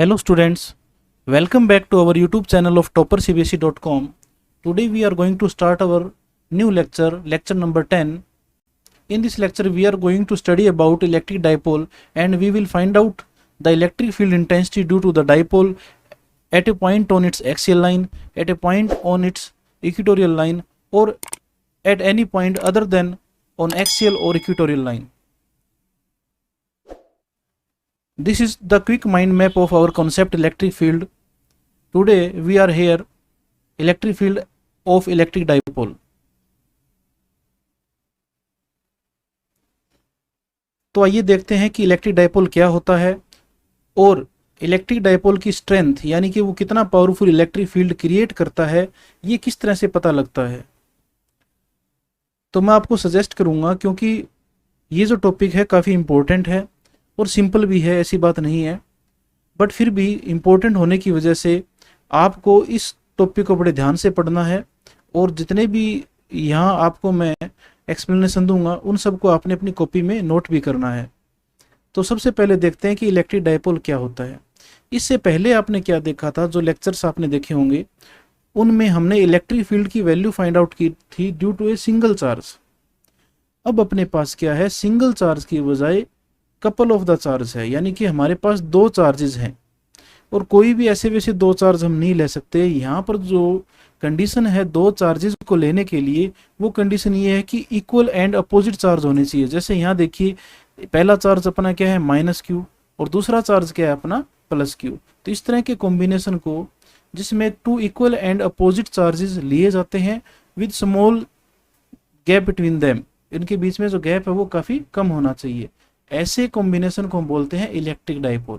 Hello students, welcome back to our YouTube channel of toppercbse.com. Today we are going to start our new lecture number 10. In this lecture we are going to study about electric dipole and we will find out the electric field intensity due to the dipole at a point on its axial line, at a point on its equatorial line, or at any point other than on axial or equatorial line. This is the quick mind map of our concept electric field. Today we are here electric field of electric dipole. तो आइए देखते हैं कि electric dipole क्या होता है और electric dipole की स्ट्रेंथ यानी कि वो कितना पावरफुल इलेक्ट्रिक फील्ड क्रिएट करता है, ये किस तरह से पता लगता है। तो मैं आपको सजेस्ट करूंगा, क्योंकि ये जो टॉपिक है काफ़ी इम्पोर्टेंट है और सिंपल भी है, ऐसी बात नहीं है, बट फिर भी इम्पोर्टेंट होने की वजह से आपको इस टॉपिक को बड़े ध्यान से पढ़ना है और जितने भी यहाँ आपको मैं एक्सप्लेनेशन दूंगा उन सबको आपने अपनी कॉपी में नोट भी करना है। तो सबसे पहले देखते हैं कि इलेक्ट्रिक डाइपोल क्या होता है। इससे पहले आपने क्या देखा था, जो लेक्चर्स आपने देखे होंगे उनमें हमने इलेक्ट्रिक फील्ड की वैल्यू फाइंड आउट की थी due to a single charge. अब अपने पास क्या है, सिंगल चार्ज की बजाय कपल ऑफ द चार्ज है, यानी कि हमारे पास दो चार्जेस हैं और कोई भी ऐसे वैसे दो चार्ज हम नहीं ले सकते। यहाँ पर जो कंडीशन है दो चार्जेस को लेने के लिए, वो कंडीशन ये है कि इक्वल एंड अपोजिट चार्ज होने चाहिए। जैसे यहाँ देखिए, पहला चार्ज अपना क्या है माइनस क्यू और दूसरा चार्ज क्या है अपना प्लस क्यू। तो इस तरह के कॉम्बिनेशन को जिसमें two equal and opposite charges लिए जाते हैं with small gap between them, इनके बीच में जो गैप है वो काफ़ी कम होना चाहिए, ऐसे कॉम्बिनेशन को हम बोलते हैं electric dipole.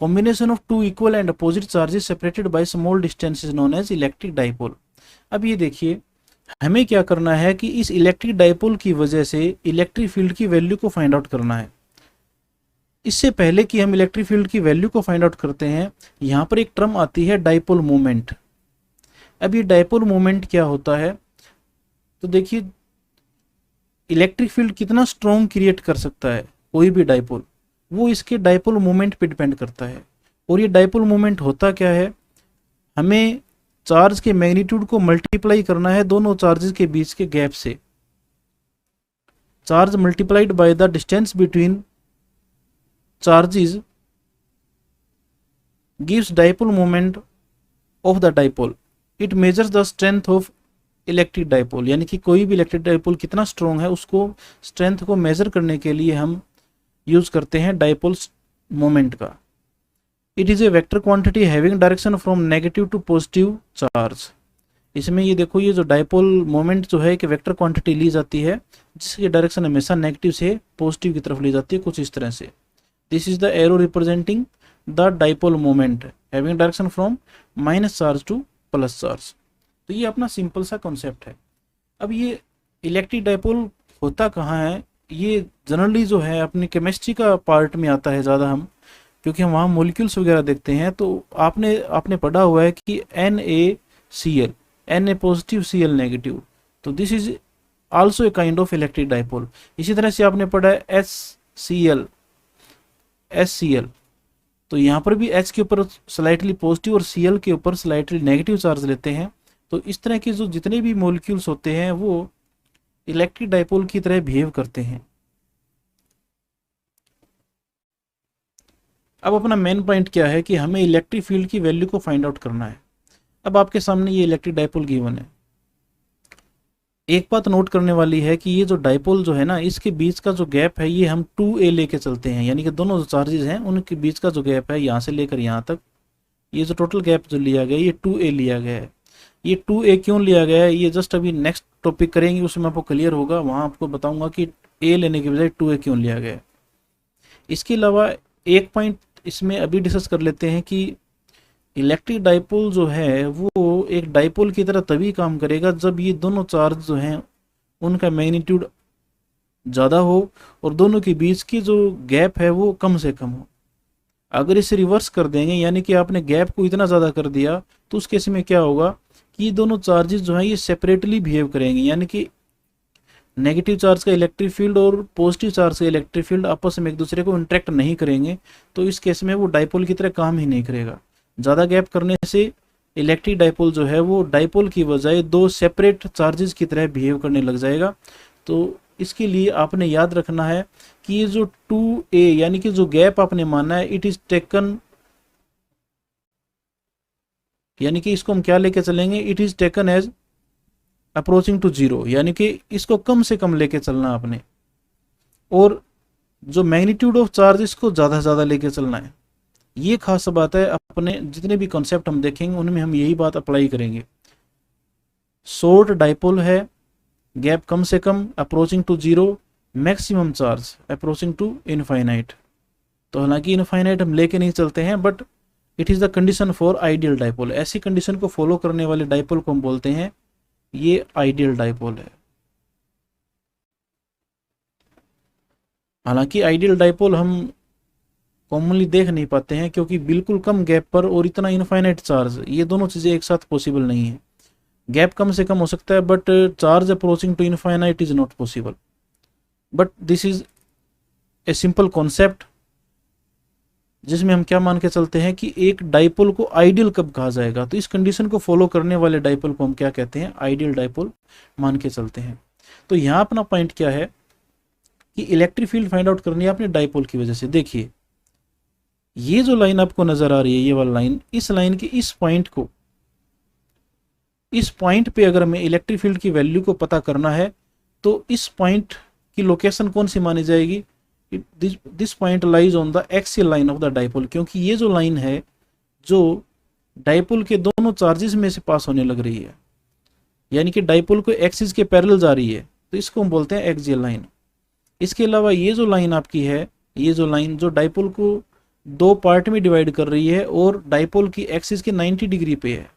Combination of two equal and opposite charges separated by small distance is known as electric dipole. अब ये देखिए, हमें क्या करना है कि इस इलेक्ट्रिक डाइपोल की वजह से इलेक्ट्रिक फील्ड की वैल्यू को फाइंड आउट करना है। इससे पहले कि हम इलेक्ट्रिक फील्ड की वैल्यू को फाइंड आउट करते हैं, यहाँ पर एक टर्म आती है डाइपोल मोमेंट। अब ये डाइपोल मोमेंट क्या होता है, तो देखिए इलेक्ट्रिक फील्ड कितना स्ट्रॉन्ग क्रिएट कर सकता है कोई भी डाइपोल, वो इसके डाइपोल मोमेंट पे डिपेंड करता है। और ये डाइपोल मोमेंट होता क्या है, हमें चार्ज के मैग्नीट्यूड को मल्टीप्लाई करना है दोनों चार्जेस के बीच के गैप से। Charge multiplied by the distance between charges gives dipole moment of the dipole. It measures the strength of electric dipole, यानी कि कोई भी इलेक्ट्रिक डाइपोल कितना स्ट्रॉन्ग है उसको स्ट्रेंथ को मेजर करने के लिए हम यूज करते हैं डाइपोल मोमेंट का। It is a vector quantity having direction from negative to positive charge. इसमें ये देखो, ये जो डाइपोल मोमेंट जो है कि वेक्टर क्वांटिटी ली जाती है जिसकी डायरेक्शन हमेशा नेगेटिव से पॉजिटिव की तरफ ली जाती है, कुछ इस तरह से। This is the arrow representing the dipole moment having direction from minus charge two plus charge. तो ये अपना सिंपल सा कॉन्सेप्ट है। अब ये इलेक्ट्रिक डाइपोल होता कहाँ है, ये जनरली जो है अपनी केमिस्ट्री का पार्ट में आता है ज़्यादा हम, क्योंकि हम वहाँ मोलिक्यूल्स वगैरह देखते हैं। तो आपने पढ़ा हुआ है कि NaCl, Na positive Cl negative, तो this is also a kind of electric dipole. इसी तरह से आपने पढ़ा है HCl, तो यहाँ पर भी H के ऊपर स्लाइटली पॉजिटिव और Cl के ऊपर स्लाइटली नेगेटिव चार्ज लेते हैं। तो इस तरह के जो जितने भी मॉलिक्यूल्स होते हैं वो इलेक्ट्रिक डाइपोल की तरह बिहेव करते हैं। अब अपना मेन पॉइंट क्या है कि हमें इलेक्ट्रिक फील्ड की वैल्यू को फाइंड आउट करना है। अब आपके सामने ये इलेक्ट्रिक डाइपोल गिवन है। एक बात नोट करने वाली है कि ये जो डाइपोल जो है ना, इसके बीच का जो गैप है ये हम 2a लेके चलते हैं, यानी कि दोनों जो चार्जेस हैं उनके बीच का जो गैप है यहाँ से लेकर यहाँ तक, ये जो टोटल गैप जो लिया गया ये 2a लिया गया है। ये 2a क्यों लिया गया है, ये जस्ट अभी नेक्स्ट टॉपिक करेंगे उसमें आपको क्लियर होगा, वहाँ आपको बताऊंगा कि a लेने की बजाय 2a क्यों लिया गया है। इसके अलावा एक पॉइंट इसमें अभी डिस्कस कर लेते हैं कि इलेक्ट्रिक डाइपोल जो है वो एक डाइपोल की तरह तभी काम करेगा जब ये दोनों चार्ज जो हैं उनका मैग्नीट्यूड ज़्यादा हो और दोनों के बीच की जो गैप है वो कम से कम हो। अगर इसे रिवर्स कर देंगे, यानी कि आपने गैप को इतना ज़्यादा कर दिया, तो उस केस में क्या होगा कि ये दोनों चार्जेस जो हैं ये सेपरेटली बिहेव करेंगे, यानी कि नेगेटिव चार्ज का इलेक्ट्रिक फील्ड और पॉजिटिव चार्ज का इलेक्ट्रिक फील्ड आपस में एक दूसरे को इंटरेक्ट नहीं करेंगे, तो इस केस में वो डाइपोल की तरह काम ही नहीं करेगा। ज़्यादा गैप करने से इलेक्ट्रिक डाइपोल जो है वो डाइपोल की बजाय दो सेपरेट चार्जेस की तरह बिहेव करने लग जाएगा। तो इसके लिए आपने याद रखना है कि ये जो 2a यानी कि जो गैप आपने माना है, इट इज टेकन, यानी कि इसको हम क्या लेके चलेंगे, it is taken as approaching to zero, यानी कि इसको कम से कम लेके चलना आपने, और जो मैग्नीट्यूड ऑफ चार्ज इसको ज़्यादा से ज़्यादा लेके चलना है। ये खास बात है, अपने जितने भी कॉन्सेप्ट हम देखेंगे उनमें हम यही बात अप्लाई करेंगे। शॉर्ट डाइपोल है, गैप कम से कम, approaching to zero, maximum charge approaching to infinite. तो हालांकि इनफाइनाइट हम लेके नहीं चलते हैं, but it is the condition for ideal dipole. ऐसी कंडीशन को फॉलो करने वाले डाइपोल को हम बोलते हैं ये आइडियल डाइपोल है। हालांकि आइडियल डाइपोल हम कॉमनली देख नहीं पाते हैं, क्योंकि बिल्कुल कम गैप पर और इतना इनफाइनाइट चार्ज, ये दोनों चीज़ें एक साथ पॉसिबल नहीं है। गैप कम से कम हो सकता है, but charge approaching to infinite is not possible. But this is a simple concept जिसमें हम क्या मान के चलते हैं कि एक डाइपोल को आइडियल कब कहा जाएगा, तो इस कंडीशन को फॉलो करने वाले डाइपोल को हम क्या कहते हैं, आइडियल डाइपोल मान के चलते हैं। तो यहाँ अपना पॉइंट क्या है कि इलेक्ट्रिक फील्ड फाइंड आउट करनी है आपने डाइपोल की वजह से। देखिए ये जो लाइन आपको नजर आ रही है, ये वाला लाइन, इस लाइन के इस पॉइंट को, इस पॉइंट पे अगर हमें इलेक्ट्रिक फील्ड की वैल्यू को पता करना है तो इस पॉइंट की लोकेशन कौन सी मानी जाएगी, this point lies on the axial line of the dipole, क्योंकि ये जो लाइन है जो डाइपोल के दोनों चार्जेस में से पास होने लग रही है, यानी कि डाइपोल को एक्सिस के पैरेलल जा रही है, तो इसको हम बोलते हैं एक्सियल लाइन। इसके अलावा ये जो लाइन आपकी है, ये जो लाइन जो डाइपोल को दो पार्ट में डिवाइड कर रही है और डाइपोल की एक्सिस के 90 डिग्री पे है,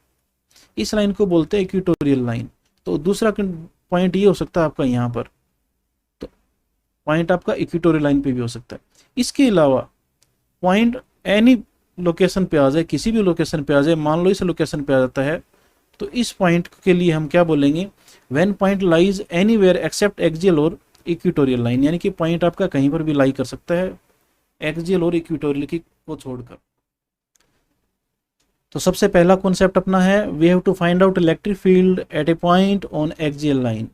इस लाइन को बोलते हैं इक्वेटोरियल लाइन। तो दूसरा पॉइंट ये हो सकता है आपका यहाँ पर, तो पॉइंट आपका इक्वेटोरियल लाइन पे भी हो सकता है। इसके अलावा पॉइंट एनी लोकेशन पे आ जाए, किसी भी लोकेशन पे आ जाए, मान लो इस लोकेशन पे आ जाता है, तो इस पॉइंट के लिए हम क्या बोलेंगे, when point lies anywhere except axial और इक्वेटोरियल लाइन, यानी कि पॉइंट आपका कहीं पर भी लाई कर सकता है एक्सियल और इक्वेटोरियल की को छोड़कर। तो सबसे पहला कॉन्सेप्ट अपना है, we have to find out electric field at a point on axial line.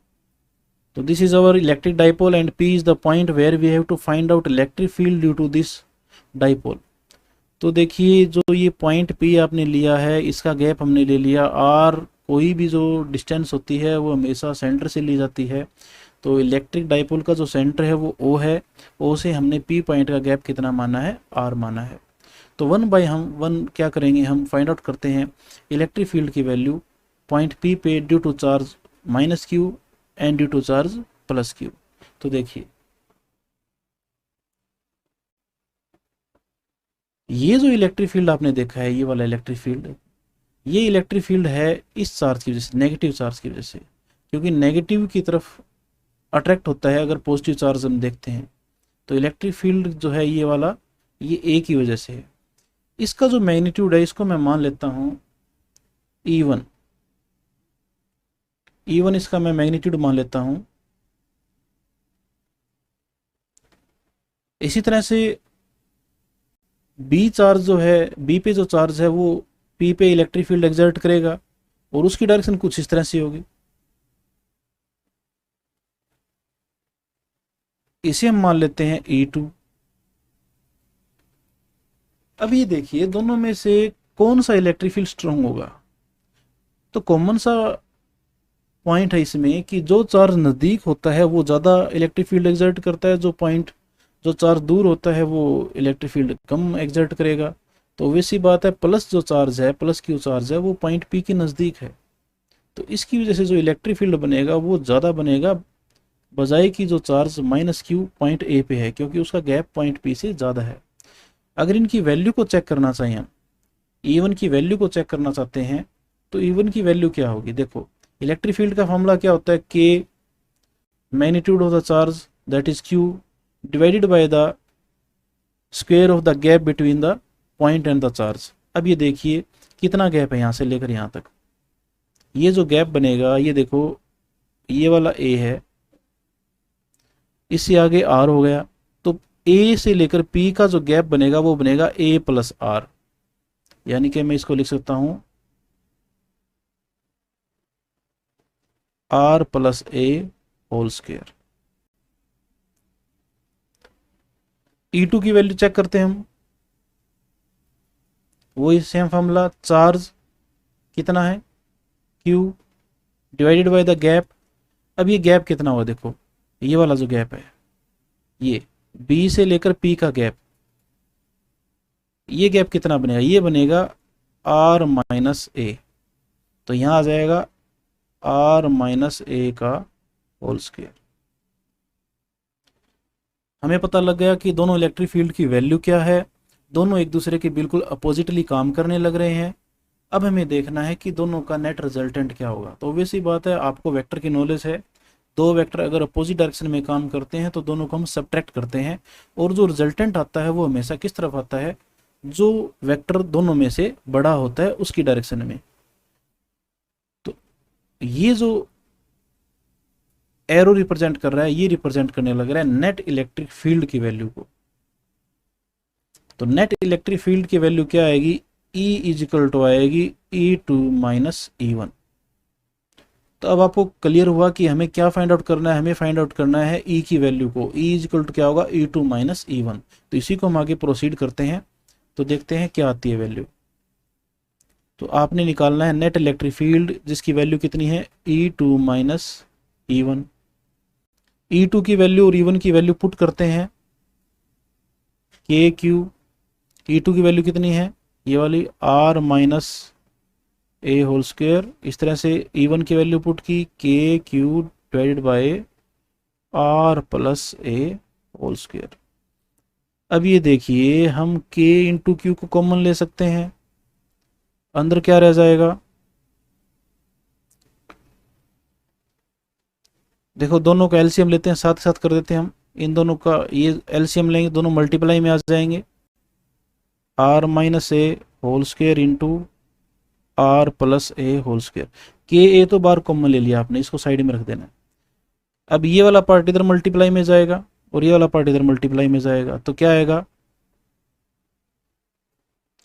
So this is our electric dipole and P is the point where we have to find out electric field due to this dipole. तो देखिए जो ये point P आपने लिया है, इसका gap हमने ले लिया R। कोई भी जो डिस्टेंस होती है वो हमेशा सेंटर से ली जाती है, तो इलेक्ट्रिक डाइपोल का जो सेंटर है वो O है, O से हमने P पॉइंट का गैप कितना माना है, R माना है। तो वन क्या करेंगे, हम फाइंड आउट करते हैं इलेक्ट्रिक फील्ड की वैल्यू पॉइंट P पे due to charge -Q and due to charge +Q। तो देखिए ये जो इलेक्ट्रिक फील्ड आपने देखा है, ये वाला इलेक्ट्रिक फील्ड, ये इलेक्ट्रिक फील्ड है इस चार्ज की वजह से, नेगेटिव चार्ज की वजह से, क्योंकि नेगेटिव की तरफ अट्रैक्ट होता है अगर पॉजिटिव चार्ज हम देखते हैं। तो इलेक्ट्रिक फील्ड जो है ये वाला, ये A की वजह से है। इसका जो मैग्नीट्यूड है इसको मैं मान लेता हूं E1, इसका मैं मैग्नीट्यूड मान लेता हूं। इसी तरह से B चार्ज जो है, B पे जो चार्ज है वो P पे इलेक्ट्रिक फील्ड एक्सर्ट करेगा और उसकी डायरेक्शन कुछ इस तरह से होगी। इसे हम मान लेते हैं E2। अब ये देखिए दोनों में से कौन सा इलेक्ट्रिक फील्ड स्ट्रांग होगा। तो कॉमन सा पॉइंट है इसमें कि जो चार्ज नज़दीक होता है वो ज़्यादा इलेक्ट्रिक फील्ड एक्सर्ट करता है, जो चार्ज दूर होता है वो इलेक्ट्रिक फील्ड कम एक्सर्ट करेगा। तो वैसी बात है, प्लस जो चार्ज है, +Q चार्ज है, वो पॉइंट P के नज़दीक है, तो इसकी वजह से जो इलेक्ट्रिक फील्ड बनेगा वो ज़्यादा बनेगा बजाय कि जो चार्ज -Q पॉइंट A पे है, क्योंकि उसका गैप पॉइंट P से ज़्यादा है। अगर इनकी वैल्यू को चेक करना चाहिए, E1 की वैल्यू को चेक करना चाहते हैं, तो E1 की वैल्यू क्या होगी। देखो इलेक्ट्रिक फील्ड का फॉर्मूला क्या होता है, K magnitude of the charge that is Q divided by the square of the gap between the point and the charge. अब ये देखिए कितना गैप है यहाँ से लेकर यहाँ तक, ये जो गैप बनेगा, ये देखो ये वाला A है इससे आगे आर हो गया, तो ए से लेकर पी का जो गैप बनेगा वो बनेगा ए प्लस आर, यानी कि मैं इसको लिख सकता हूं R plus a whole square. E2 की वैल्यू चेक करते हैं हम, वही सेम फॉर्मूला, चार्ज कितना है Q divided by the gap. अब ये गैप कितना हुआ, देखो ये वाला जो गैप है, ये B से लेकर P का गैप, ये गैप कितना बनेगा, ये बनेगा R माइनस ए, तो यहां आ जाएगा R माइनस ए का होल स्क्वायर। हमें पता लग गया कि दोनों इलेक्ट्रिक फील्ड की वैल्यू क्या है, दोनों एक दूसरे के बिल्कुल अपोजिटली काम करने लग रहे हैं। अब हमें देखना है कि दोनों का नेट रिजल्टेंट क्या होगा। तो ऑब्वियस सी बात है, आपको वेक्टर की नॉलेज है, दो वेक्टर अगर अपोजिट डायरेक्शन में काम करते हैं तो दोनों को हम सब्ट्रैक्ट करते हैं, और जो रिजल्टेंट आता है वो हमेशा किस तरफ आता है, जो वेक्टर दोनों में से बड़ा होता है उसकी डायरेक्शन में। तो ये जो एरो रिप्रेजेंट कर रहा है, ये रिप्रेजेंट करने लग रहा है नेट इलेक्ट्रिक फील्ड की वैल्यू को। तो नेट इलेक्ट्रिक फील्ड की वैल्यू क्या आएगी, E इज इक्वल टू आएगी E2 माइनस E1। तो अब आपको क्लियर हुआ कि हमें क्या फाइंड आउट करना है, हमें फाइंड आउट करना है E की वैल्यू को। E इज इक्वल टू क्या होगा, E2 माइनस E1। तो इसी को हम आगे प्रोसीड करते हैं, तो देखते हैं क्या आती है वैल्यू। तो आपने निकालना है नेट इलेक्ट्रिक फील्ड, जिसकी वैल्यू कितनी है E2 माइनस E1। E2 की वैल्यू और E1 की वैल्यू पुट करते हैं, KQ, E2 की वैल्यू कितनी है, ये वाली R minus a whole square. इस तरह से E1 की वैल्यू पुट की KQ divided by R plus a whole square. अब ये देखिए, हम K इंटू Q को कॉमन ले सकते हैं, अंदर क्या रह जाएगा, देखो दोनों का एलसीएम लेते हैं, साथ साथ कर देते हैं हम, इन दोनों का ये एलसीएम लेंगे, दोनों मल्टीप्लाई में आ जाएंगे, R minus a whole square into R plus a whole square. के ए तो बार कॉमन ले लिया आपने, इसको साइड में रख देना है। अब ये वाला पार्ट इधर मल्टीप्लाई में जाएगा और ये वाला पार्ट इधर मल्टीप्लाई में जाएगा, तो क्या आएगा,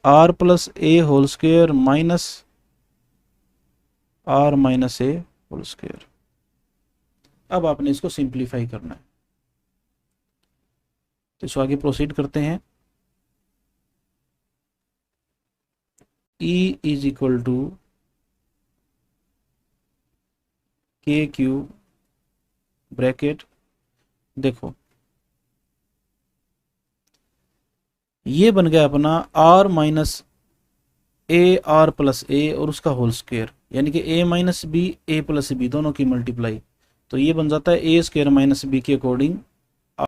R plus a whole square minus R minus a whole square. अब आपने इसको सिंप्लीफाई करना है, तो इसको आगे प्रोसीड करते हैं। E is equal to KQ bracket, देखो ये बन गया अपना R minus a R plus a और उसका होल स्क्वायर, यानी कि A minus b a plus b दोनों की मल्टीप्लाई। तो ये बन जाता है ए स्क्वायर माइनस बी के according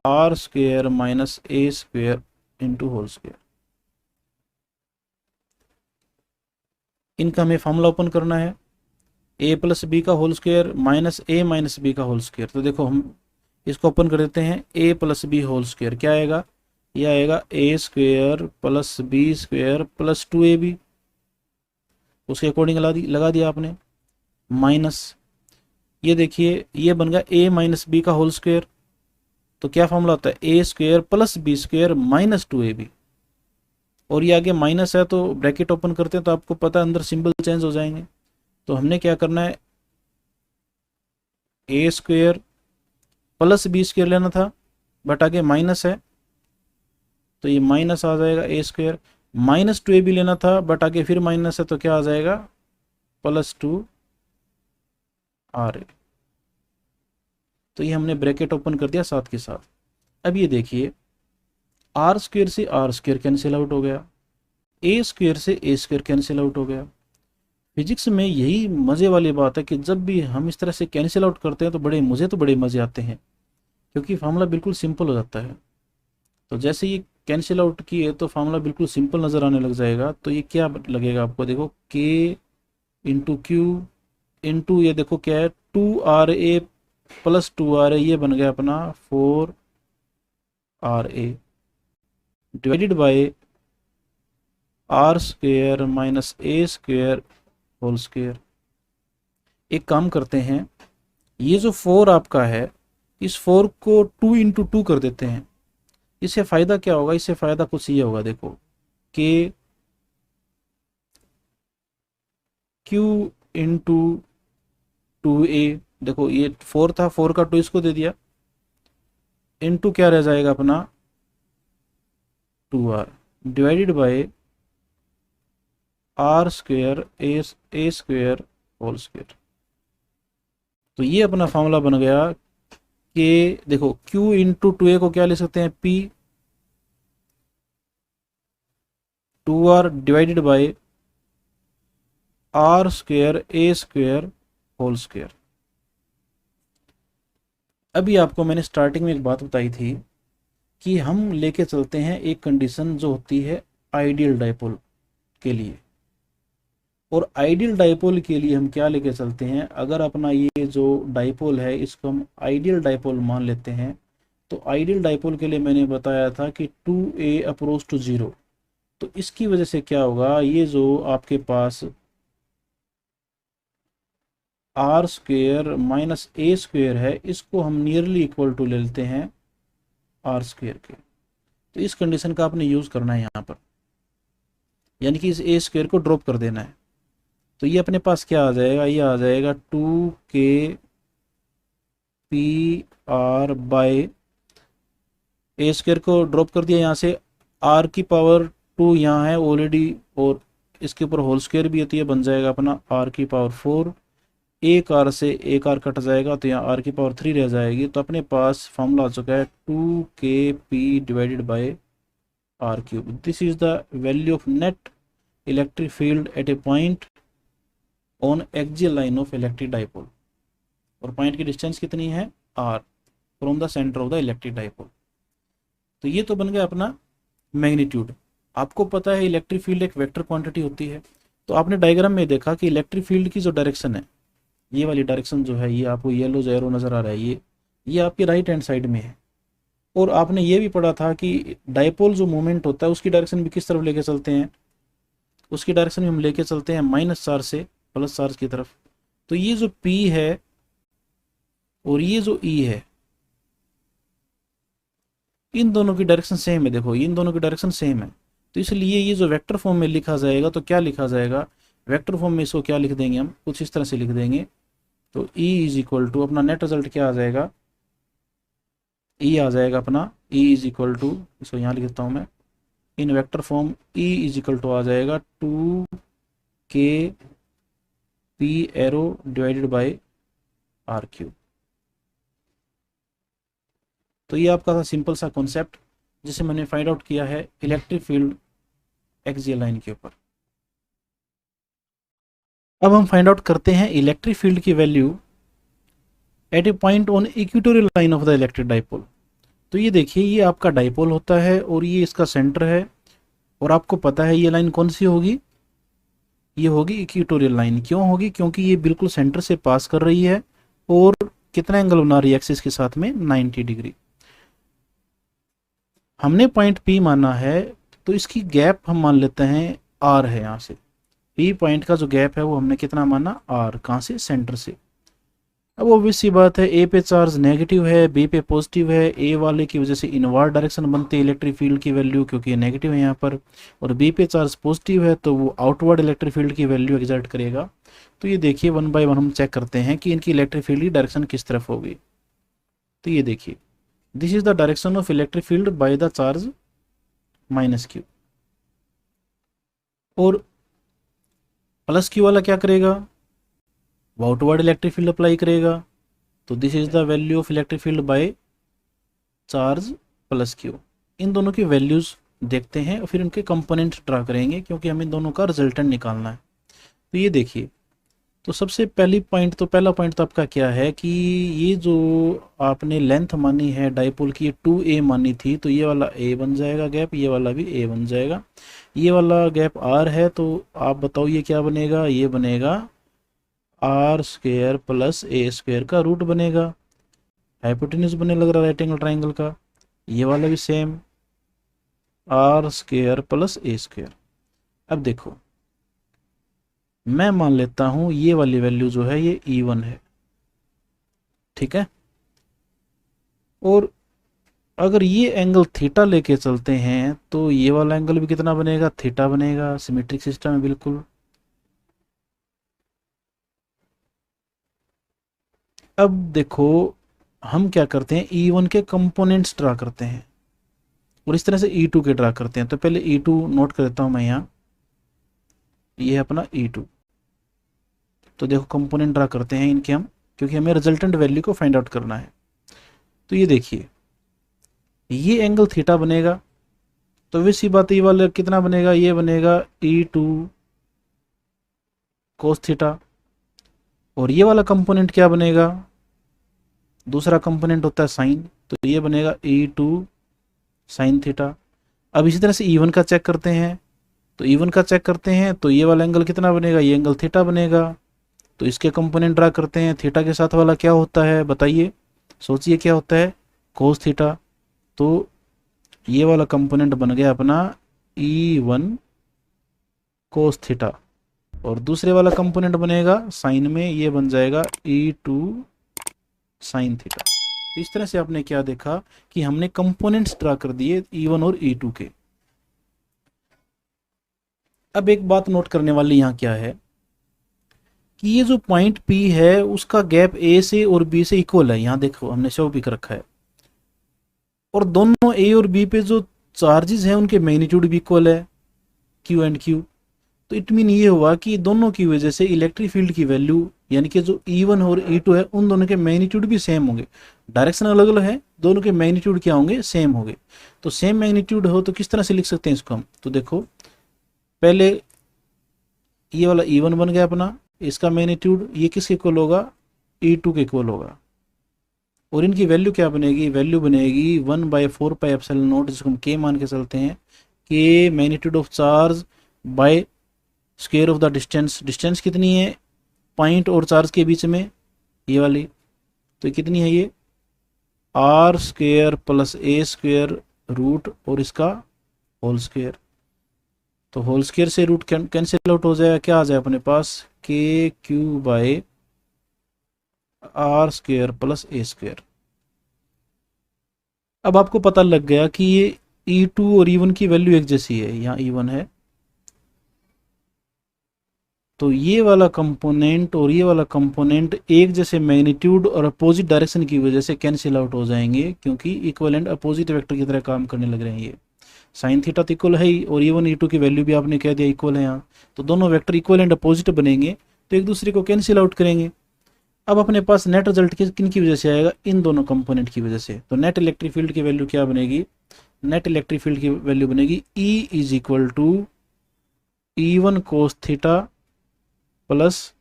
R square minus a square into whole square. इनका हमें फॉर्मूला ओपन करना है, ए प्लस बी का whole square minus a minus b का होल स्क्वायर। तो देखो हम इसको ओपन कर देते हैं, a plus b whole square क्या आएगा, यह आएगा a square plus b square plus 2ab, उसके अकॉर्डिंग लगा दिया आपने, माइनस ये देखिए ये बन गया ए माइनस बी का होल स्क्वायर। तो क्या फॉर्मूला होता है, a square plus b square minus 2ab, और ये आगे माइनस है तो ब्रैकेट ओपन करते हैं तो आपको पता है अंदर सिंबल चेंज हो जाएंगे। तो हमने क्या करना है, a square plus b square लेना था, बट आगे माइनस है तो ये माइनस आ जाएगा, ए स्क्वायर माइनस 2ab लेना था, बट आगे फिर माइनस है तो क्या आ जाएगा, प्लस 2RA। तो ये हमने ब्रैकेट ओपन कर दिया साथ के साथ। अब ये देखिए, R स्क्वायर से R स्क्वायर कैंसिल आउट हो गया, ए स्क्वायर से ए स्क्वायर कैंसिल आउट हो गया। फिजिक्स में यही मज़े वाली बात है कि जब भी हम इस तरह से कैंसिल आउट करते हैं तो बड़े मज़े आते हैं, क्योंकि फार्मूला बिल्कुल सिंपल हो जाता है। तो जैसे ये कैंसिल आउट किए तो फार्मूला बिल्कुल सिंपल नज़र आने लग जाएगा। तो ये क्या लगेगा आपको, देखो K इंटू Q इंटू ये देखो क्या है 2RA प्लस 2RA, ये बन गया अपना 4RA divided by R square minus a square whole square. एक काम करते हैं, ये जो 4 आपका है इस 4 को 2 इंटू 2 कर देते हैं। इससे फ़ायदा क्या होगा, इससे फ़ायदा कुछ ये होगा, देखो कि Q इंटू 2A, देखो ये 4 था, 4 का 2 इसको दे दिया, इंटू क्या रह जाएगा अपना 2R divided by R square a square whole square. तो ये अपना फॉर्मूला बन गया कि देखो Q इंटू 2A को क्या ले सकते हैं, P 2R divided by R square a square whole square. अभी आपको मैंने स्टार्टिंग में एक बात बताई थी कि हम लेके चलते हैं एक कंडीशन जो होती है आइडियल डाइपोल के लिए, और आइडियल डाइपोल के लिए हम क्या लेके चलते हैं, अगर अपना ये जो डाइपोल है इसको हम आइडियल डाइपोल मान लेते हैं, तो आइडियल डाइपोल के लिए मैंने बताया था कि 2A अप्रोच टू 0, तो इसकी वजह से क्या होगा, ये जो आपके पास R स्क्वेयर माइनस ए स्क्वेयर है, इसको हम नियरली इक्वल टू ले लेते हैं R स्क्वेयर के। तो इस कंडीशन का आपने यूज़ करना है यहाँ पर, यानी कि इस ए स्क्वेयर को ड्रॉप कर देना है। तो ये अपने पास क्या आ जाएगा, ये आ जाएगा 2K PR बाय ए स्क्वेयर को ड्रॉप कर दिया यहाँ से, R की पावर 2 यहाँ है ऑलरेडी, और इसके ऊपर होल स्क्वेयर भी होती है, बन जाएगा अपना R की पावर 4, एक R से एक R कट जाएगा तो यहाँ R की पावर 3 रह जाएगी। तो अपने पास फॉर्मूला आ चुका है 2KP divided by R cube. This is the value of net electric field at a point on axial line of electric dipole, और पॉइंट की डिस्टेंस कितनी है R from the centre of the electric dipole. तो ये तो बन गया अपना मैग्नीट्यूड। आपको पता है इलेक्ट्रिक फील्ड एक वेक्टर क्वांटिटी होती है, तो आपने डायग्राम में देखा कि इलेक्ट्रिक फील्ड की जो डायरेक्शन है, ये वाली डायरेक्शन जो है, ये आपको येलो जो एरो नज़र आ रहा है, ये आपकी राइट हैंड साइड में है। और आपने ये भी पढ़ा था कि डाइपोल जो मोमेंट होता है उसकी डायरेक्शन भी किस तरफ लेके चलते हैं, उसकी डायरेक्शन भी हम लेके चलते हैं माइनस चार्ज से प्लस चार्ज की तरफ। तो ये जो P है और ये जो E है, इन दोनों की डायरेक्शन सेम है, देखो इन दोनों की डायरेक्शन सेम है। तो इसलिए ये जो वेक्टर फॉर्म में लिखा जाएगा, तो क्या लिखा जाएगा, वेक्टर फॉर्म में इसको क्या लिख देंगे, हम कुछ इस तरह से लिख देंगे। तो E इज इक्वल टू अपना नेट रिजल्ट क्या आ जाएगा, E आ जाएगा अपना E इज इक्वल टू, इसको यहाँ लिख देता हूँ मैं, in vector form E is equal to आ जाएगा 2KP arrow divided by R cube. तो ये आपका था सिंपल सा कॉन्सेप्ट जिसे मैंने फाइंड आउट किया है इलेक्ट्रिक फील्ड एक्सियल लाइन के ऊपर। अब हम फाइंड आउट करते हैं इलेक्ट्रिक फील्ड की value at a point on equatorial line of the electric dipole. तो ये देखिए, ये आपका डाइपोल होता है और ये इसका सेंटर है, और आपको पता है ये लाइन कौन सी होगी, ये होगी इक्वेटोरियल लाइन। क्यों होगी, क्योंकि ये बिल्कुल सेंटर से पास कर रही है और कितना एंगल बना रही है एक्सिस के साथ में, 90 डिग्री। हमने पॉइंट P माना है, तो इसकी गैप हम मान लेते हैं R है। यहाँ से P पॉइंट का जो गैप है वो हमने कितना माना, R, कहाँ से, सेंटर से। अब ऑब्वियस सी बात है, A पे चार्ज नेगेटिव है, B पे पॉजिटिव है, A वाले की वजह से इनवर्ड डायरेक्शन बनती है इलेक्ट्रिक फील्ड की वैल्यू, क्योंकि ये नेगेटिव है यहाँ पर, और B पे चार्ज पॉजिटिव है तो वो आउटवर्ड इलेक्ट्रिक फील्ड की वैल्यू एग्जर्ट करेगा। तो ये देखिए 1 बाय 1 हम चेक करते हैं कि इनकी इलेक्ट्रिक फील्ड की डायरेक्शन किस तरफ होगी। तो ये देखिए, this is the direction of electric field by the charge minus Q, और प्लस Q वाला क्या करेगा, आउटवर्ड इलेक्ट्रिक फील्ड अप्लाई करेगा। तो this is the value of electric field by charge plus Q। इन दोनों की वैल्यूज देखते हैं और फिर उनके कंपोनेंट ड्रा करेंगे, क्योंकि हमें दोनों का रिजल्टेंट निकालना है। तो ये देखिए, तो सबसे पहला पॉइंट तो आपका क्या है कि ये जो आपने लेंथ मानी है डाइपोल की, ये 2A मानी थी, तो ये वाला A बन जाएगा गैप, ये वाला भी A बन जाएगा। ये वाला गैप R है, तो आप बताओ ये क्या बनेगा, ये बनेगा R square plus A square का रूट बनेगा। हाइपोटेन्यूज बनने लग रहा है राइट एंगल ट्राइंगल का। ये वाला भी same, R square plus A square. अब देखो, मैं मान लेता हूं ये वाली वैल्यू जो है ये E1 है, ठीक है। और अगर ये एंगल थीटा लेके चलते हैं तो ये वाला एंगल भी कितना बनेगा, थीटा बनेगा। सिमेट्रिक सिस्टम है बिल्कुल। अब देखो हम क्या करते हैं, E1 के कंपोनेंट्स ड्रा करते हैं और इस तरह से E2 के ड्रा करते हैं। तो पहले E2 नोट कर देता हूं मैं यहाँ, ये है अपना E2। तो देखो कंपोनेंट ड्रा करते हैं इनके हम, क्योंकि हमें रिजल्टेंट वैल्यू को फाइंड आउट करना है। तो ये देखिए ये एंगल थीटा बनेगा, तो वैसी बात ये वाला कितना बनेगा, ये बनेगा E2 कोस थीटा। और ये वाला कंपोनेंट क्या बनेगा, दूसरा कंपोनेंट होता है साइन, तो ये बनेगा E2 साइन थीटा। अब इसी तरह से E1 का चेक करते हैं, तो E1 का चेक करते हैं तो ये वाला एंगल कितना बनेगा, ये एंगल थीटा बनेगा। तो इसके कंपोनेंट ड्रा करते हैं, थीटा के साथ वाला क्या होता है बताइए, सोचिए क्या होता है, कोस थीटा। तो ये वाला कंपोनेंट बन गया अपना E1 कोस थीटा, और दूसरे वाला कंपोनेंट बनेगा साइन में, ये बन जाएगा E2 साइन थीटा। तो इस तरह से आपने क्या देखा कि हमने कंपोनेंट्स ड्रा कर दिए E1 और E2 के। अब एक बात नोट करने वाली यहाँ क्या है कि ये जो पॉइंट P है उसका गैप A से और B से इक्वल है। यहाँ देखो हमने शो पिक रखा है, और दोनों A और B पे जो चार्जेस हैं उनके मैग्नीट्यूड भी इक्वल है, Q एंड Q। तो इट मीन ये हुआ कि दोनों की वजह से इलेक्ट्रिक फील्ड की वैल्यू, यानी कि जो E1 और E2 है उन दोनों के मैग्नीट्यूड भी सेम होंगे। डायरेक्शन अलग अलग है, दोनों के मैग्नीट्यूड क्या होंगे, सेम होंगे। तो सेम मैग्नीट्यूड हो तो किस तरह से लिख सकते हैं इसको हम, तो देखो पहले ये वाला E1 बन गया अपना, इसका मैग्नीट्यूड ये किसके इक्वल होगा, E2 के इक्वल होगा। और इनकी वैल्यू क्या बनेगी, वैल्यू बनेगी 1/4πε0, जिसको हम K मान के चलते हैं, K magnitude of charge by square of the distance. Distance कितनी है पॉइंट और चार्ज के बीच में, ये वाली, तो कितनी है ये R² + A² रूट और इसका होल स्क्वायर। तो होल स्क्वायर से रूट कैंसिल आउट हो जाएगा, क्या आ जाए अपने पास, KQ/R² + A²। अब आपको पता लग गया कि ये E2 और E1 की वैल्यू एक जैसी है, यहाँ E1 है, तो ये वाला कंपोनेंट और ये वाला कंपोनेंट एक जैसे मैग्नीट्यूड और अपोजिट डायरेक्शन की वजह से कैंसिल आउट हो जाएंगे, क्योंकि इक्वल एंड अपोजिट वेक्टर की तरह काम करने लग रहे हैं। ये साइन थीटा तो इक्वल है ही, और E1 E2 की वैल्यू भी आपने कह दिया इक्वल है यहाँ, तो दोनों वेक्टर इक्वल एंड अपोजिट बनेंगे, तो एक दूसरे को कैंसिल आउट करेंगे। अब अपने पास नेट रिजल्ट किन की वजह से आएगा, इन दोनों कंपोनेंट की वजह से। तो नेट इलेक्ट्रिक फील्ड की वैल्यू क्या बनेगी, नेट इलेक्ट्रिक फील्ड की वैल्यू बनेगी E = E1 cos theta plus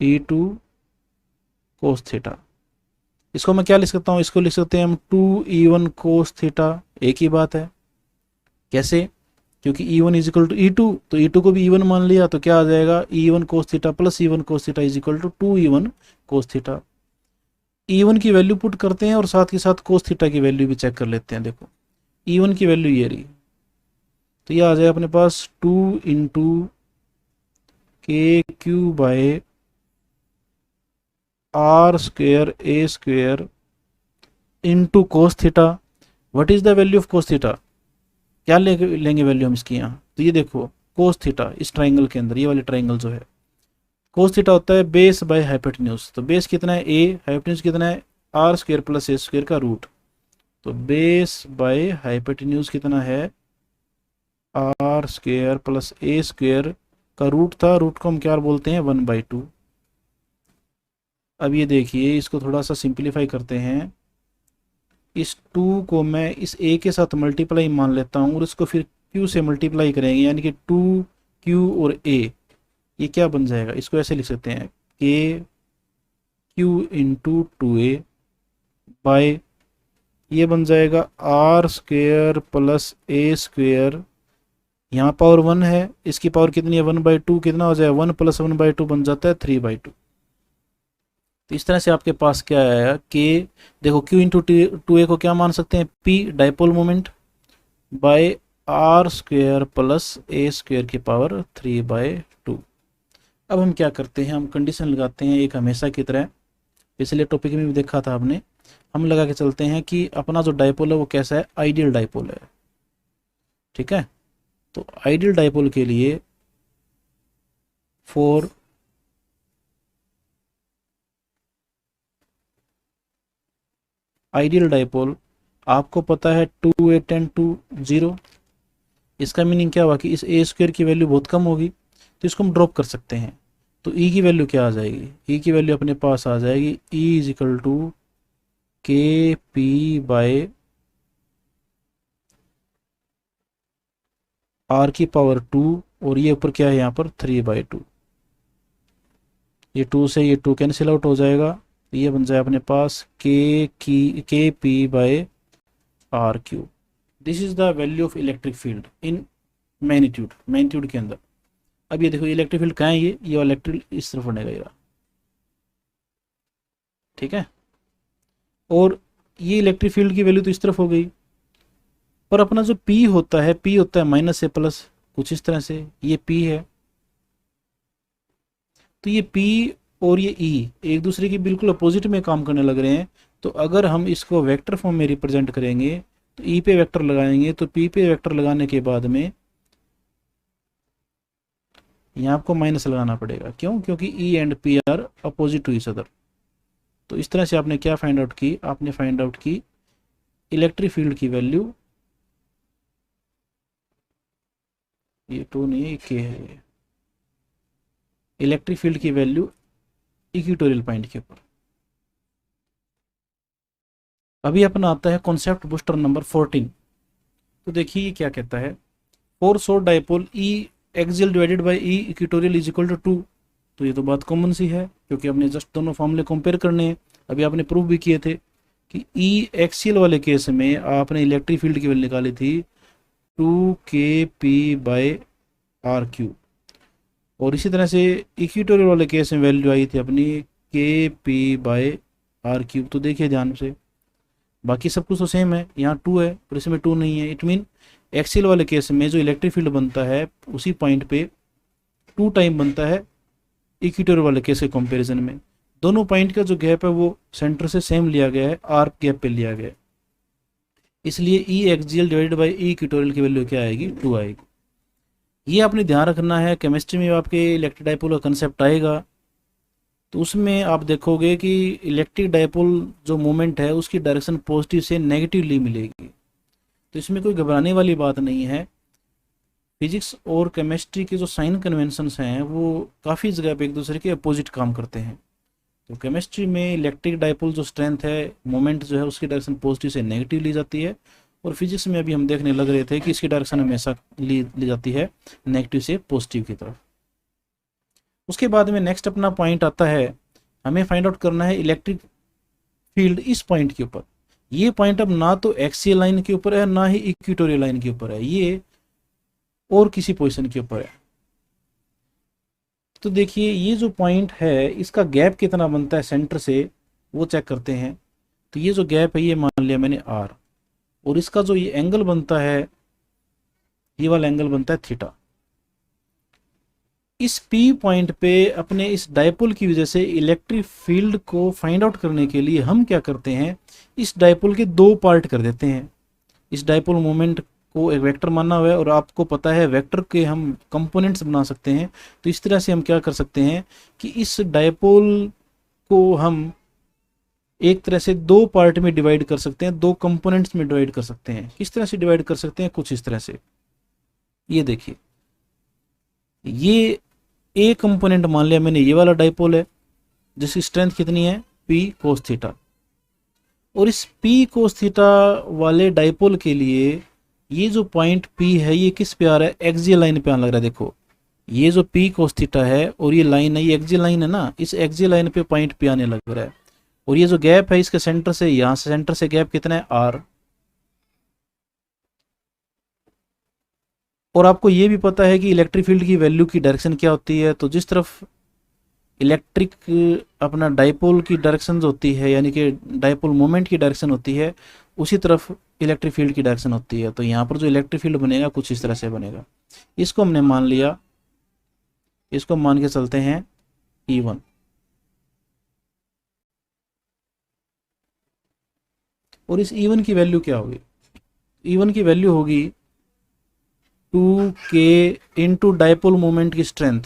E2 cos theta. इसको मैं क्या लिख सकता हूँ, इसको लिख सकते हैं हम 2E1 कोस थीटा, एक ही बात है। कैसे, क्योंकि E1 = E2, तो E2 को भी E1 मान लिया, तो क्या आ जाएगा, E1 cos theta plus E1 cos theta = 2E1 cos theta. E1 की वैल्यू पुट करते हैं और साथ के साथ कोस थीटा की वैल्यू भी चेक कर लेते हैं। देखो E1 की वैल्यू ये रही, तो ये आ जाए अपने पास 2 × KQ/R² A² into cos theta. What is the value of cos theta, क्या लेंगे वैल्यू हम इसकी यहाँ, तो ये देखो कोस थीटा इस ट्राइंगल के अंदर, ये वाले ट्राइंगल जो है, कोस थीटा होता है बेस बाय हाइपोटेन्यूज। तो बेस कितना है A, हाइपोटेन्यूज कितना है R² + A² का रूट। तो बेस बाय हाइपोटेन्यूज कितना है R² + A² का रूट था, रूट को हम क्या बोलते हैं 1/2। अब ये देखिए इसको थोड़ा सा सिंप्लीफाई करते हैं, इस 2 को मैं इस A के साथ मल्टीप्लाई मान लेता हूँ और इसको फिर Q से मल्टीप्लाई करेंगे, यानी कि 2Q और A, ये क्या बन जाएगा, इसको ऐसे लिख सकते हैं KQ × 2A बाय, ये बन जाएगा R² + A², यहाँ पावर 1 है, इसकी पावर कितनी है 1/2, कितना हो जाए 1 + 1/2 बन जाता है 3/2। तो इस तरह से आपके पास क्या आया कि देखो Q × 2A को क्या मान सकते हैं, P dipole moment bye R² + A² की पावर 3/2। अब हम क्या करते हैं, हम कंडीशन लगाते हैं एक हमेशा की तरह, पिछले टॉपिक में भी देखा था आपने, हम लगा के चलते हैं कि अपना जो डाइपोल है वो कैसा है, आइडियल डाइपोल है। ठीक है, तो आइडियल डाइपोल के लिए फॉर आइडियल डाइपोल आपको पता है 2a टेंड टू 0। इसका मीनिंग क्या हुआ कि इस ए स्क्वायर की वैल्यू बहुत कम होगी, तो इसको हम ड्रॉप कर सकते हैं। तो ई की वैल्यू क्या आ जाएगी, ई की वैल्यू अपने पास आ जाएगी ई इज इक्वल टू के पी बाय आर की पावर 2, और ये ऊपर क्या है यहाँ पर 3/2। ये 2 से ये 2 कैंसिल आउट हो जाएगा, ये बन जाए अपने पास के P by R Q. This is the value of electric field in magnitude के अंदर। अब ये देखो इलेक्ट्रिक फील्ड कहाँ है, ये वाला इलेक्ट्रिक इस तरफ बनेगा ये। ठीक है, और ये इलेक्ट्रिक फील्ड की वैल्यू तो इस तरफ हो गई, पर अपना जो P होता है, P होता है माइनस से प्लस, कुछ इस तरह से ये P है। तो ये P और ये E एक दूसरे की बिल्कुल अपोजिट में काम करने लग रहे हैं। तो अगर हम इसको वेक्टर फॉर्म में रिप्रेजेंट करेंगे तो E पे वेक्टर लगाएंगे, तो P पे वेक्टर लगाने के बाद में यहाँ आपको माइनस लगाना पड़ेगा। क्यों? क्योंकि E and P are opposite to each other. तो इस तरह से आपने क्या फाइंड आउट की, आपने फाइंड आउट की इलेक्ट्रिक फील्ड की वैल्यू, ये 2 नहीं है, ये K है, ये इलेक्ट्रिक फील्ड की वैल्यू इक्वेटोरियल पॉइंट के ऊपर। अभी अपना आता है कॉन्सेप्ट बूस्टर नंबर 14। तो देखिए ये क्या कहता है, for short dipole E axial divided by E equatorial is equal to 2। तो ये तो बात कॉमन सी है, क्योंकि हमने जस्ट दोनों फॉर्मूले कंपेयर करने हैं। अभी आपने प्रूव भी किए थे कि ई एक्सियल वाले केस में आपने इलेक्ट्रिक फील्ड की वैल्यू निकाली थी 2kp/r3, और इसी तरह से इक्वेटोरियल वाले केस में वैल्यू आई थी अपनी kp/r3। तो देखिए ध्यान से, बाकी सब कुछ तो सेम है, यहाँ 2 है और इसमें 2 नहीं है। इट मीन एक्सियल वाले केस में जो इलेक्ट्रिक फील्ड बनता है उसी पॉइंट पे 2 टाइम बनता है इक्वेटोरियल वाले केस के कंपैरिजन में। दोनों पॉइंट का जो गैप है वो सेंटर से सेम लिया गया है, आर गैप पे लिया गया है, इसलिए E axial divided by E equatorial की वैल्यू क्या आएगी, 2 आएगी। ये आपने ध्यान रखना है। केमिस्ट्री में आपके इलेक्ट्रिक डाइपोल का कंसेप्ट आएगा तो उसमें आप देखोगे कि इलेक्ट्रिक डाइपोल जो मोमेंट है उसकी डायरेक्शन पॉजिटिव से नेगेटिवली मिलेगी। तो इसमें कोई घबराने वाली बात नहीं है। फिजिक्स और केमिस्ट्री के जो साइन कन्वेंशंस हैं वो काफ़ी जगह पे एक दूसरे के अपोजिट काम करते हैं। तो केमिस्ट्री में इलेक्ट्रिक डाइपोल जो स्ट्रेंथ है, मोमेंट जो है, उसकी डायरेक्शन पॉजिटिव से नेगेटिव ली जाती है, और फिजिक्स में अभी हम देखने लग रहे थे कि इसकी डायरेक्शन हमेशा ली जाती है नेगेटिव से पॉजिटिव की तरफ। उसके बाद में नेक्स्ट अपना पॉइंट आता है, हमें फाइंड आउट करना है इलेक्ट्रिक फील्ड इस पॉइंट के ऊपर। ये पॉइंट अब ना तो एक्सियल लाइन के ऊपर है ना ही इक्वेटोरियल लाइन के ऊपर है, ये और किसी पोजीशन के ऊपर है। तो देखिए ये जो पॉइंट है इसका गैप कितना बनता है सेंटर से, वो चेक करते हैं। तो ये जो गैप है ये मान लिया मैंने आर, और इसका जो ये एंगल बनता है, ये वाला एंगल बनता है थीटा। इस पी पॉइंट पे अपने इस डाइपोल की वजह से इलेक्ट्रिक फील्ड को फाइंड आउट करने के लिए हम क्या करते हैं, इस डाइपोल के 2 पार्ट कर देते हैं। इस डाइपोल मोमेंट को एक वेक्टर माना हुआ है, और आपको पता है वेक्टर के हम कंपोनेंट्स बना सकते हैं। तो इस तरह से हम क्या कर सकते हैं कि इस डाइपोल को हम एक तरह से 2 पार्ट में डिवाइड कर सकते हैं, 2 कंपोनेंट्स में डिवाइड कर सकते हैं। किस तरह से डिवाइड कर सकते हैं, कुछ इस तरह से। ये देखिए, ये ए कंपोनेंट मान लिया मैंने, ये वाला डाइपोल है जिसकी स्ट्रेंथ कितनी है, P cos थीटा। और इस P cos थीटा वाले डाइपोल के लिए ये जो पॉइंट P है ये किस पे आ रहा है, एक्सियल लाइन पे आने लग रहा है। देखो ये जो P cos थीटा है और ये लाइन है, ये एक्सियल लाइन है ना, इस एक्सियल लाइन पे पॉइंट P आने लग रहा है। और ये जो गैप है इसके सेंटर से, यहाँ से सेंटर से गैप कितना है, R। और आपको ये भी पता है कि इलेक्ट्रिक फील्ड की वैल्यू की डायरेक्शन क्या होती है। तो जिस तरफ इलेक्ट्रिक अपना डाइपोल की डायरेक्शन होती है, यानी कि डाइपोल मोमेंट की डायरेक्शन होती है, उसी तरफ इलेक्ट्रिक फील्ड की डायरेक्शन होती है। तो यहाँ पर जो इलेक्ट्रिक फील्ड बनेगा कुछ इस तरह से बनेगा। इसको हमने मान लिया, इसको मान के चलते हैं E1। और इस E1 की वैल्यू क्या होगी? E1 की वैल्यू होगी 2K इंटू डायपोल मोमेंट की स्ट्रेंथ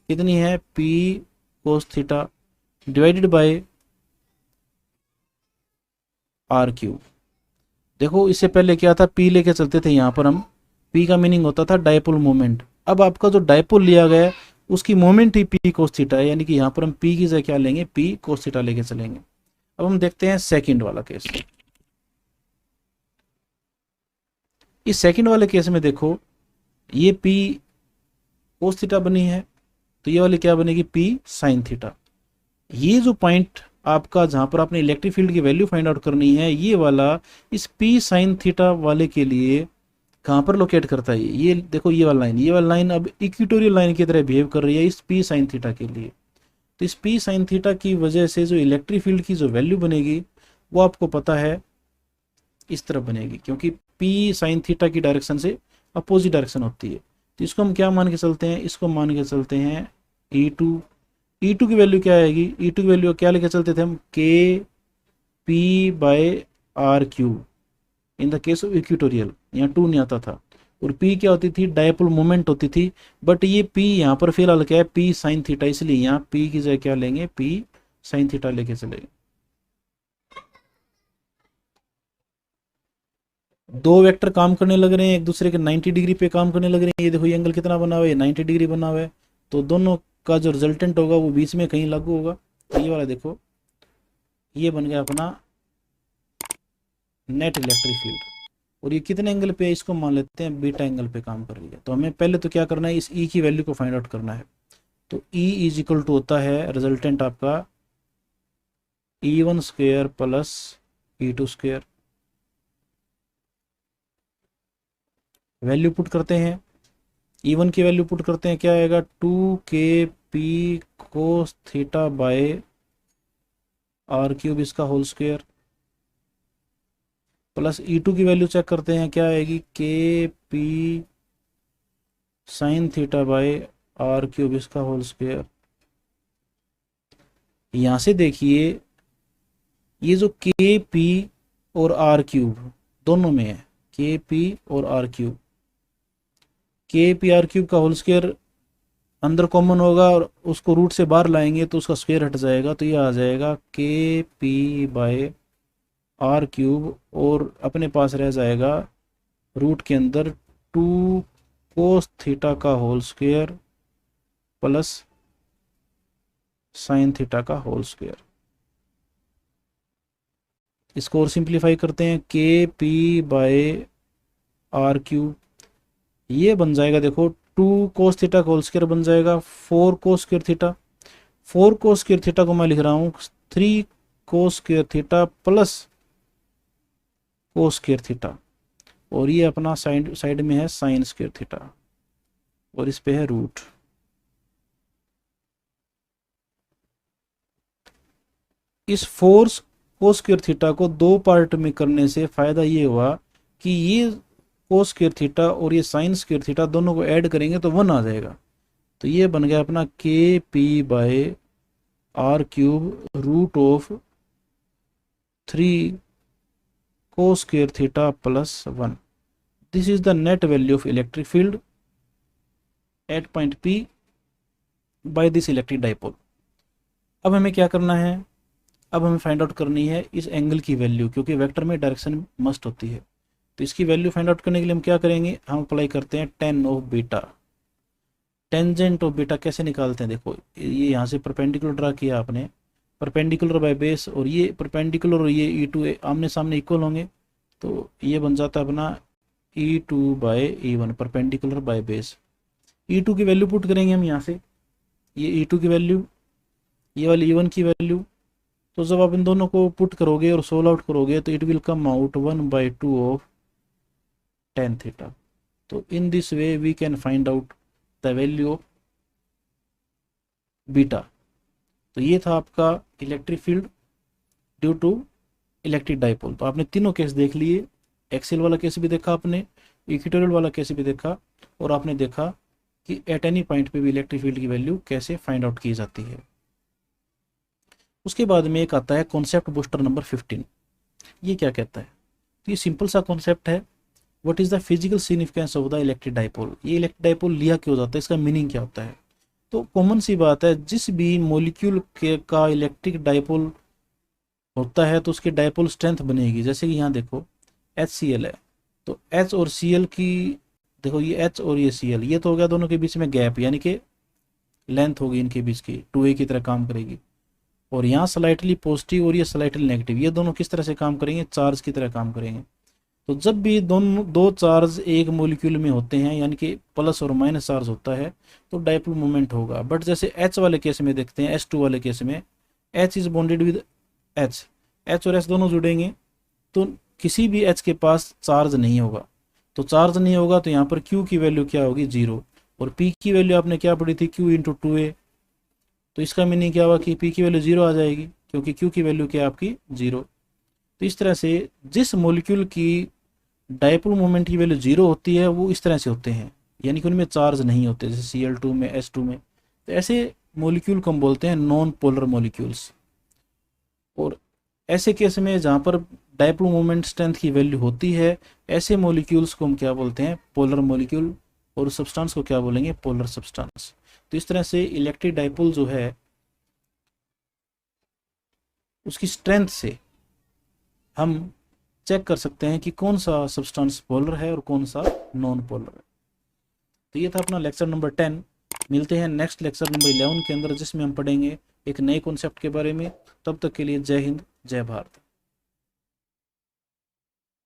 कितनी है, P cos theta divided by R cube. देखो इससे पहले क्या था, P लेके चलते थे यहाँ पर हम, P का मीनिंग होता था डायपोल मोमेंट। अब आपका जो डायपोल लिया गया है उसकी मोमेंट ही P कोस थीटा है, यानी कि यहाँ पर हम P की जगह क्या लेंगे, P कोस थीटा लेके चलेंगे। अब हम देखते हैं सेकंड वाला केस। इस सेकंड वाले केस में देखो ये P कोस थीटा बनी है, तो ये वाली क्या बनेगी, P साइन थीटा। ये जो पॉइंट आपका जहां पर आपने इलेक्ट्रिक फील्ड की वैल्यू फाइंड आउट करनी है, ये वाला इस P साइन थीटा वाले के लिए कहां पर लोकेट करता है, ये देखो ये वाला लाइन अब इक्वेटोरियल लाइन की तरह बिहेव कर रही है इस P साइन थीटा के लिए। तो इस P साइन थीटा की वजह से जो इलेक्ट्रिक फील्ड की जो वैल्यू बनेगी वो आपको पता है इस तरफ बनेगी, क्योंकि P साइन थीटा की डायरेक्शन से अपोजिट डायरेक्शन होती है। तो इसको हम क्या मान के चलते हैं, इसको मान के चलते हैं E2 की वैल्यू क्या आएगी, E2 की वैल्यू क्या लेके चलते थे हम, KP/R³ in the case of equatorial, यहाँ 2 नहीं आता था। और P क्या होती थी, डायपोल मोमेंट होती थी। बट ये P यहाँ पर फिलहाल क्या है, P साइन थीटा, इसलिए यहाँ P की जगह क्या लेंगे, P साइन थीटा लेके चलेंगे। दो वेक्टर काम करने लग रहे हैं एक दूसरे के 90 डिग्री पे काम करने लग रहे हैं। ये देखो ये एंगल कितना बना हुआ है, 90 डिग्री बना हुआ है, तो दोनों का जो रिजल्टेंट होगा वो बीच में कहीं लागू होगा। तो ये वाला देखो ये बन गया अपना नेट इलेक्ट्रिक फील्ड। और ये कितने एंगल पे है, इसको मान लेते हैं बीटा एंगल पे काम कर रही है। तो हमें पहले तो क्या करना है, इस E की वैल्यू को फाइंड आउट करना है। तो E इज इक्वल टू होता है रिजल्टेंट आपका E1 square plus E2 square. Value put करते हैं, E1 की वैल्यू पुट करते हैं, क्या आएगा 2KP cos theta by R³ इसका होल स्क्वेयर, प्लस E2 की वैल्यू चेक करते हैं क्या आएगी, KP sine theta by R³ इसका होल स्क्वेयर। यहां से देखिए ये जो KP और R³ दोनों में है, KP और R³, KP/R³ का होल स्क्वायर अंदर कॉमन होगा और उसको रूट से बाहर लाएंगे तो उसका स्क्वायर हट जाएगा, तो ये आ जाएगा KP/R³ और अपने पास रह जाएगा रूट के अंदर 2 कोस थीटा का whole square plus sine theta का होल स्क्वायर। इसको और सिंप्लीफाई करते हैं, KP/R³ ये बन जाएगा देखो 2 कोस थीटा का होल स्क्वायर बन जाएगा 4 कोस स्क्वायर थीटा। 4 कोस स्क्वायर थीटा को मैं लिख रहा हूँ 3 cos square theta plus cos square theta, और ये अपना साइड में है साइन स्क्वायर थीटा और इस पे है रूट। इस 4 कोस स्क्वायर थीटा को 2 पार्ट में करने से फायदा ये हुआ कि ये कोस स्क्वायर थीटा और ये साइन स्क्वायर थीटा दोनों को ऐड करेंगे तो 1 आ जाएगा। तो ये बन गया अपना KP/R³ root of 3 cos square theta plus 1। This is the net value of electric field at point P by this electric dipole. अब हमें क्या करना है, अब हमें फाइंड आउट करनी है इस एंगल की वैल्यू, क्योंकि वेक्टर में डायरेक्शन मस्ट होती है। तो इसकी वैल्यू फाइंड आउट करने के लिए हम क्या करेंगे, हम अप्लाई करते हैं tan of beta. Tangent of beta कैसे निकालते हैं, देखो ये यहाँ से परपेंडिकुलर ड्रा किया आपने, परपेंडिकुलर बाय बेस, और ये परपेंडिकुलर और ये E2 आमने सामने इक्वल होंगे, तो ये बन जाता है अपना E2/E1 perpendicular by base. E2 की वैल्यू पुट करेंगे हम यहाँ से, ये E2 की वैल्यू, ये वाली E1 की वैल्यू। तो जब आप इन दोनों को पुट करोगे और सोल्व आउट करोगे तो it will come out 1/2 of tan theta. तो in this way we can find out the value of beta. तो ये था आपका electric field due to electric dipole. तो आपने तीनों केस देख लिए, एक्सियल वाला केस भी देखा आपने, इक्वेटोरियल वाला केस भी देखा, और आपने देखा कि एट एनी पॉइंट पे भी इलेक्ट्रिक फील्ड की वैल्यू कैसे फाइंड आउट की जाती है। उसके बाद में एक आता है कॉन्सेप्ट बूस्टर नंबर 15। ये क्या कहता है, तो ये सिंपल सा कॉन्सेप्ट है। What is the physical significance of the electric dipole, ये इलेक्ट्रिक डाइपोल लिया क्यों जाता है, इसका मीनिंग क्या होता है। तो कॉमन सी बात है, जिस भी मॉलिक्यूल के का इलेक्ट्रिक डाइपोल होता है तो उसकी डाइपोल स्ट्रेंथ बनेगी। जैसे कि यहाँ देखो HCl है, तो H और Cl की देखो, ये H और ये Cl, ये तो हो गया दोनों के बीच में गैप, यानी कि लेंथ होगी इनके बीच की 2a की तरह काम करेगी। और यहाँ स्लाइटली पॉजिटिव और ये स्लाइटली नेगेटिव, ये दोनों किस तरह से काम करेंगे, चार्ज की तरह काम करेंगे। तो जब भी दोनों दो चार्ज एक मॉलिक्यूल में होते हैं, यानी कि प्लस और माइनस चार्ज होता है, तो डाइपोल मोमेंट होगा। बट जैसे H वाले केस में देखते हैं, H2 वाले केस में H is bonded with H, H और H दोनों जुड़ेंगे तो किसी भी H के पास चार्ज नहीं होगा। तो चार्ज नहीं होगा तो यहाँ पर Q की वैल्यू क्या होगी, 0। और P की वैल्यू आपने क्या पढ़ी थी, Q इंटू 2a। तो इसका मीनिंग क्या हुआ कि P की वैल्यू 0 आ जाएगी, क्योंकि Q की वैल्यू क्या है आपकी 0। तो इस तरह से जिस मॉलिक्यूल की डाइपोल मोमेंट की वैल्यू 0 होती है वो इस तरह से होते हैं, यानी कि उनमें चार्ज नहीं होते, जैसे Cl2 में, H2 में। तो ऐसे मॉलिक्यूल को हम बोलते हैं नॉन पोलर मॉलिक्यूल्स। और ऐसे केस में जहाँ पर डाइपोल मोमेंट स्ट्रेंथ की वैल्यू होती है, ऐसे मॉलिक्यूल्स को हम क्या बोलते हैं, पोलर मॉलिक्यूल। और सब्सटेंस को क्या बोलेंगे, पोलर सब्सटेंस। तो इस तरह से इलेक्ट्रिक डाइपोल जो है उसकी स्ट्रेंथ से हम चेक कर सकते हैं कि कौन सा सब्सटेंस पोलर है और कौन सा नॉन पोलर है। तो ये था अपना लेक्चर नंबर 10। मिलते हैं नेक्स्ट लेक्चर नंबर 11 के अंदर, जिसमें हम पढ़ेंगे एक नए कॉन्सेप्ट के बारे में। तब तक के लिए जय हिंद, जय भारत।